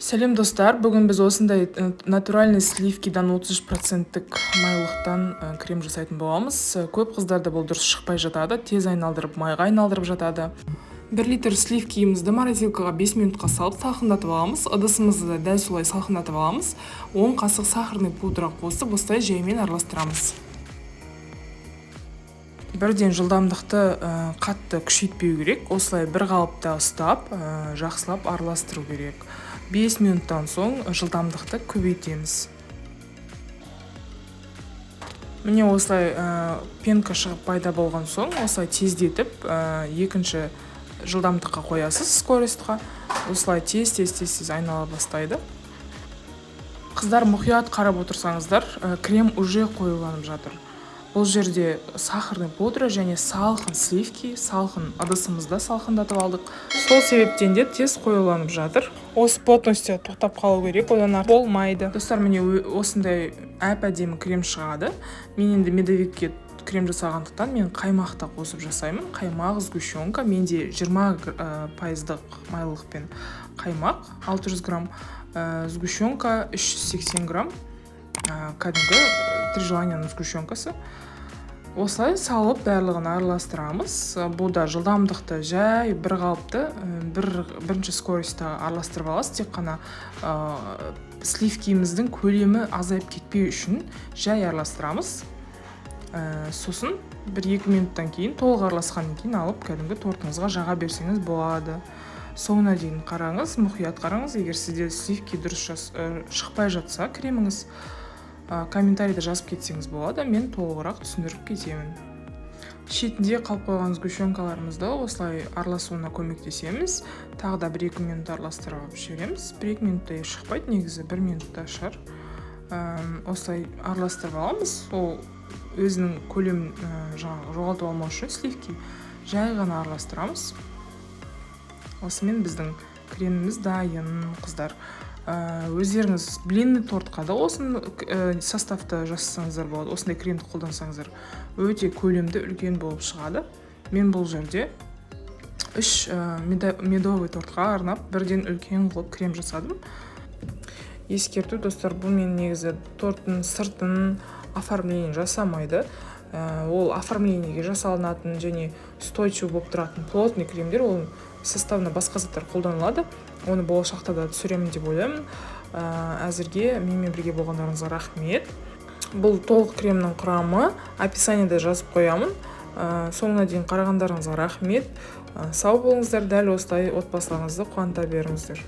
Сәлем достар, бүгін біз осындай натуральный сливкидан 33% майлықтан крем жасайтын боламыз. Көп қыздарда бұл дұрыс шықпай жатады, тез айналдырып, майға айналдырып жатады. 1 литр сливкиімізді морозилкаға 5 минутқа салып салқындатып аламыз. Ыдысымызды дәл солай салқындатып аламыз. 10 қасық сахарный пудра қосып, осылай жаймен араластырамыз. Бірден жылдамдықты қатты күшейтпеу керек. Осылай бір қалыпта ұстап, жақсылап араластыру керек. 5 минуттан соң жылдамдықты көбейтеміз. Міне осылай пенка шығып пайда болған соң, осылай тездетіп, екінші жылдамдыққа қоясыз, скоростьқа. Осылай тез айнала бастайды. Қыздар, мұқият қарап отырсаңыздар, крем уже қойыланып жатыр. Бұл жерде сахарный пудра және салқын сливки, салқын ыдысымызда салқындатып алдық. Сол себептен де тез қойыланып жатыр. Осы плотностьте тоқтап қалу керек, одан артық болмайды. Достар, міне осындай әп-әдемі крем шығады. Мен енді медовикке крем жасағандықтан мен қаймақты қосып жасаймын. Қаймақ, сгущенка, менде 20% майлылықпен қаймақ, 600 грамм, сгущенка 380 грамм. Кәдімгі 3 желанияның сгущенкасы. Осылай салып барлығын араластырамыз. Бұл да жылдамдықты жай бір қалыпты бірінші скоростьта араластырып аласыз. Тек қана сливкиіміздің көлемі азайып кетпеу үшін жай араластырамыз. Сосын 1-2 минуттан кейін толық араласқаннан кейін алып кәдімгі тортыңызға жаға берсеңіз болады. Соңына дейін қараңыз, мұқият қараңыз. Егер сізде сливки дұрыс шықпай жатса креміңіз, комментарийді жазып кетсеңіз болады, мен толығырақ түсіндіріп кетемін. Шетінде қалып қойған сгущенкаларымызды осылай араласуына көмектесеміз. Тағы да 1-2 минут араластырып жібереміз. 1-2 минутта шықпайды, негізі 1 минутта шығар. Осылай араластырып аламыз. Ол өзінің көлемін жоғалтып алмау үшін сливки жай ғана араластырамыз. Осымен біздің креміміз дайын, қыздар. Өздеріңіз блинный тортқа да осыны составты жасасаңыздар болады. Осындай кремді қолдансаңыздар, өте көлемді үлкен болып шығады. Мен бұл жерде 3 медовый тортқа арнап бірден үлкен қылып крем жасадым. Ескерту, достар, бұл мен негізі торттың сыртын оформление жасамайды. Ол оформлениеге жасалынатын және устойчивый болып тұратын плотный кремдер, ол составына басқа заттар қолданылады. Оны болашақта да түсіремін деп ойлаймын. Әзірге менімен бірге болғандарыңызға рахмет. Бұл толық кремнің құрамы описаниеде жазып қоямын. Соңына дейін қарағандарыңызға рахмет. Сау болыңыздар, дәл осылай отбасыларыңызды қуанта беріңіздер.